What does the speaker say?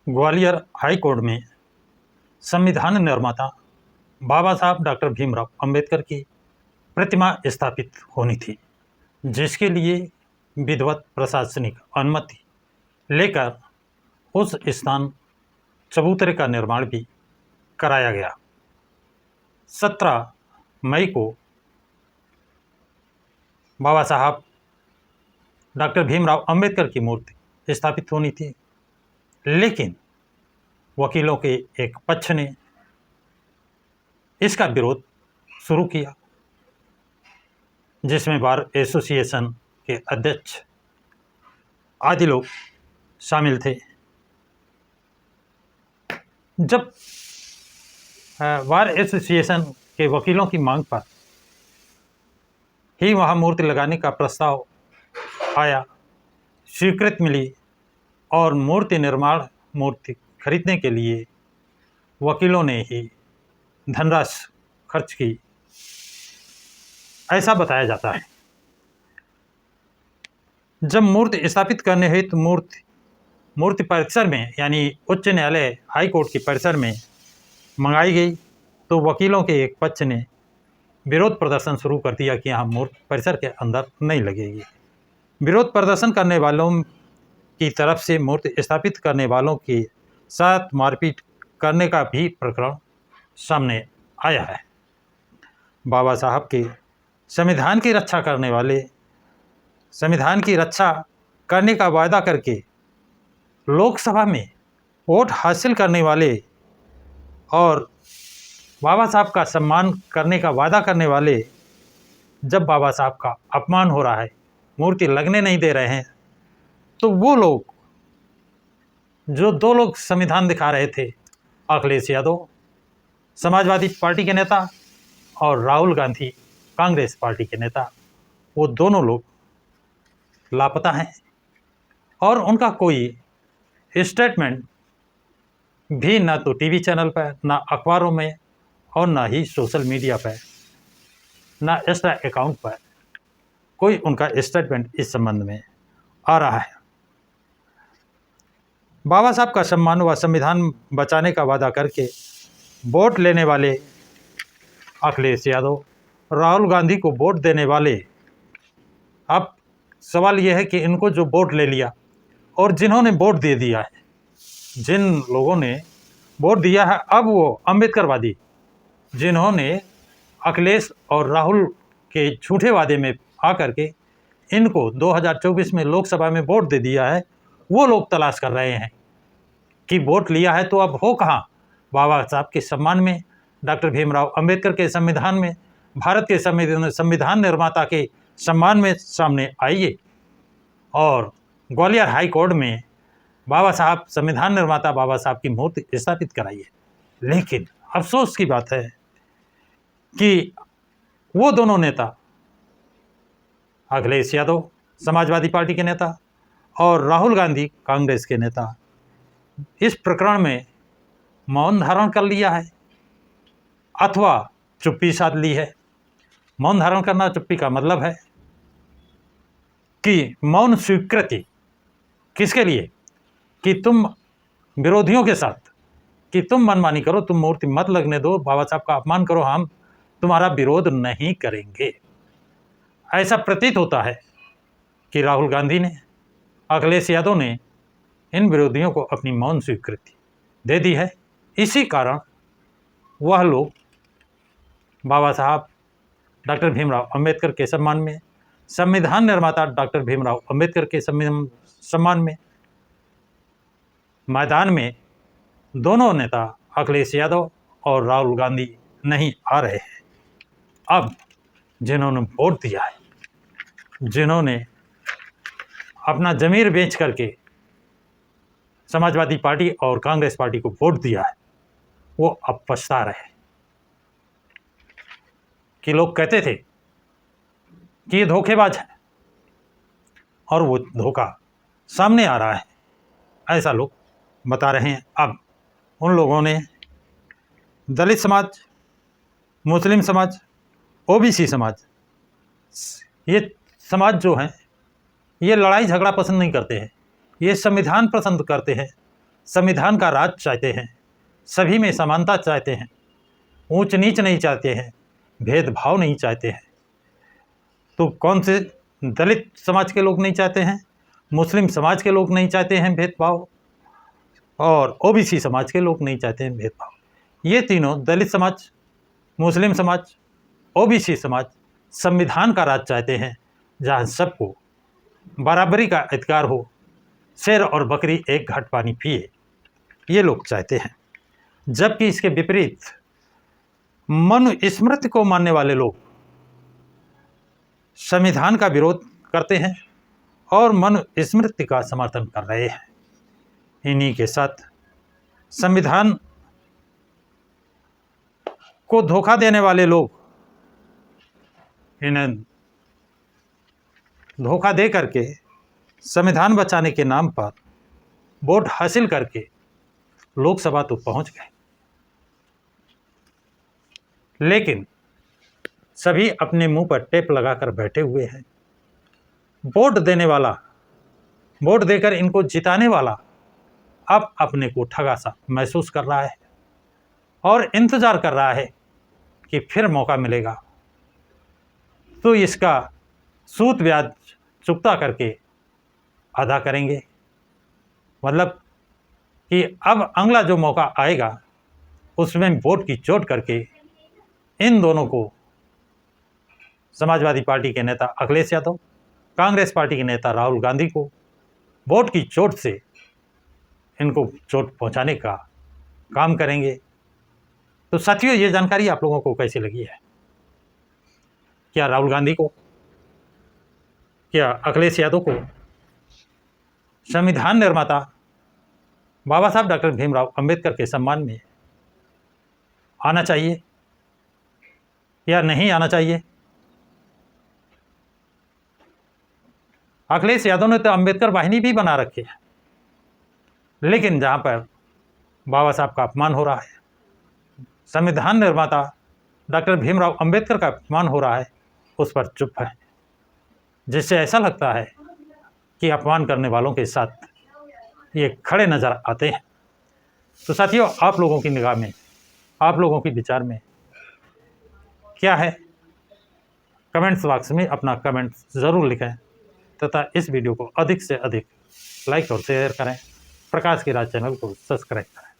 Gwalior high court में संविधान निर्माता बाबा साहब डॉक्टर भीमराव अंबेडकर की प्रतिमा स्थापित होनी थी, जिसके लिए विधिवत प्रशासनिक अनुमति लेकर उस स्थान चबूतरे का निर्माण भी कराया गया। 17 मई को बाबा साहब डॉक्टर भीमराव अंबेडकर की मूर्ति स्थापित होनी थी, लेकिन वकीलों के एक पक्ष ने इसका विरोध शुरू किया, जिसमें बार एसोसिएशन के अध्यक्ष आदि लोग शामिल थे। जब बार एसोसिएशन के वकीलों की मांग पर ही वहाँ मूर्ति लगाने का प्रस्ताव आया, स्वीकृति मिली और मूर्ति खरीदने के लिए वकीलों ने ही धनराशि खर्च की, ऐसा बताया जाता है। जब मूर्ति स्थापित करने हेतु मूर्ति परिसर में यानी उच्च न्यायालय हाई कोर्ट के परिसर में मंगाई गई, तो वकीलों के एक पक्ष ने विरोध प्रदर्शन शुरू कर दिया कि यहाँ मूर्ति परिसर के अंदर नहीं लगेगी। विरोध प्रदर्शन करने वालों की तरफ से मूर्ति स्थापित करने वालों के साथ मारपीट करने का भी प्रकरण सामने आया है। बाबा साहब के संविधान की रक्षा करने का वायदा करके लोकसभा में वोट हासिल करने वाले और बाबा साहब का सम्मान करने का वादा करने वाले, जब बाबा साहब का अपमान हो रहा है, मूर्ति लगने नहीं दे रहे हैं, तो वो लोग जो 2 लोग संविधान दिखा रहे थे, अखिलेश यादव समाजवादी पार्टी के नेता और राहुल गांधी कांग्रेस पार्टी के नेता, वो दोनों लोग लापता हैं और उनका कोई स्टेटमेंट भी ना तो टीवी चैनल पर, ना अखबारों में और ना ही सोशल मीडिया पर, ना इंस्टा अकाउंट पर कोई उनका स्टेटमेंट इस संबंध में आ रहा है। बाबा साहब का सम्मान व संविधान बचाने का वादा करके वोट लेने वाले अखिलेश यादव, राहुल गांधी को वोट देने वाले, अब सवाल यह है कि इनको जो वोट ले लिया और जिन्होंने वोट दे दिया है, जिन लोगों ने वोट दिया है, अब वो अम्बेडकरवादी जिन्होंने अखिलेश और राहुल के झूठे वादे में आकर के इनको 2024 में लोकसभा में वोट दे दिया है, वो लोग तलाश कर रहे हैं कि वोट लिया है तो अब हो कहाँ। बाबा साहब के सम्मान में, डॉक्टर भीमराव अंबेडकर के संविधान में, भारत के संविधान निर्माता के सम्मान में सामने आइए और ग्वालियर हाई कोर्ट में बाबा साहब, संविधान निर्माता बाबा साहब की मूर्ति स्थापित कराइए। लेकिन अफसोस की बात है कि वो दोनों नेता, अखिलेश यादव समाजवादी पार्टी के नेता और राहुल गांधी कांग्रेस के नेता, इस प्रकरण में मौन धारण कर लिया है अथवा चुप्पी साध ली है। मौन धारण करना, चुप्पी का मतलब है कि मौन स्वीकृति किसके लिए, कि तुम विरोधियों के साथ, कि तुम मनमानी करो, तुम मूर्ति मत लगने दो, बाबा साहब का अपमान करो, हम तुम्हारा विरोध नहीं करेंगे। ऐसा प्रतीत होता है कि राहुल गांधी ने, अखिलेश यादव ने इन विरोधियों को अपनी मौन स्वीकृति दे दी है। इसी कारण वह लोग बाबा साहब डॉक्टर भीमराव अंबेडकर के सम्मान में, संविधान निर्माता डॉक्टर भीमराव अंबेडकर के सम्मान में मैदान में दोनों नेता अखिलेश यादव और राहुल गांधी नहीं आ रहे हैं। अब जिन्होंने वोट दिया है, जिन्होंने अपना ज़मीर बेच करके समाजवादी पार्टी और कांग्रेस पार्टी को वोट दिया है, वो अब पछता रहे हैं कि लोग कहते थे कि ये धोखेबाज है और वो धोखा सामने आ रहा है, ऐसा लोग बता रहे हैं। अब उन लोगों ने दलित समाज, मुस्लिम समाज, ओबीसी समाज, ये समाज जो हैं, ये लड़ाई झगड़ा पसंद नहीं करते हैं, ये संविधान पसंद करते हैं संविधान का राज चाहते हैं, सभी में समानता चाहते हैं, ऊंच नीच नहीं चाहते हैं, भेदभाव नहीं चाहते हैं। तो कौन से दलित समाज के लोग नहीं चाहते हैं, मुस्लिम समाज के लोग नहीं चाहते हैं भेदभाव, और ओबीसी समाज के लोग नहीं चाहते हैं भेदभाव। ये तीनों, दलित समाज, मुस्लिम समाज, ओबीसी समाज, संविधान का राज चाहते हैं, जहाँ सबको बराबरी का अधिकार हो, शेर और बकरी एक घाट पानी पिए, ये लोग चाहते हैं। जबकि इसके विपरीत मनुस्मृति को मानने वाले लोग संविधान का विरोध करते हैं और मनुस्मृति का समर्थन कर रहे हैं। इन्हीं के साथ संविधान को धोखा देने वाले लोग इन्हें धोखा दे करके संविधान बचाने के नाम पर वोट हासिल करके लोकसभा तो पहुंच गए, लेकिन सभी अपने मुंह पर टेप लगाकर बैठे हुए हैं। वोट देने वाला, वोट देकर इनको जिताने वाला अब अपने को ठगा सा महसूस कर रहा है और इंतज़ार कर रहा है कि फिर मौका मिलेगा तो इसका सूद ब्याज चुकता करके अदा करेंगे। मतलब कि अब अगला जो मौका आएगा उसमें वोट की चोट करके इन दोनों को, समाजवादी पार्टी के नेता अखिलेश यादव, कांग्रेस पार्टी के नेता राहुल गांधी को वोट की चोट से इनको चोट पहुंचाने का काम करेंगे। तो साथियों, ये जानकारी आप लोगों को कैसी लगी है? क्या राहुल गांधी को, क्या अखिलेश यादव को संविधान निर्माता बाबा साहब डॉक्टर भीमराव अंबेडकर के सम्मान में आना चाहिए या नहीं आना चाहिए? अखिलेश यादव ने तो अंबेडकर वाहिनी भी बना रखी है, लेकिन जहाँ पर बाबा साहब का अपमान हो रहा है, संविधान निर्माता डॉक्टर भीमराव अंबेडकर का अपमान हो रहा है, उस पर चुप है, जिससे ऐसा लगता है कि अपमान करने वालों के साथ ये खड़े नज़र आते हैं। तो साथियों, आप लोगों की निगाह में, आप लोगों के विचार में क्या है? कमेंट्स बॉक्स में अपना कमेंट ज़रूर लिखें तथा इस वीडियो को अधिक से अधिक लाइक और शेयर करें। प्रकाश की राज चैनल को सब्सक्राइब करें।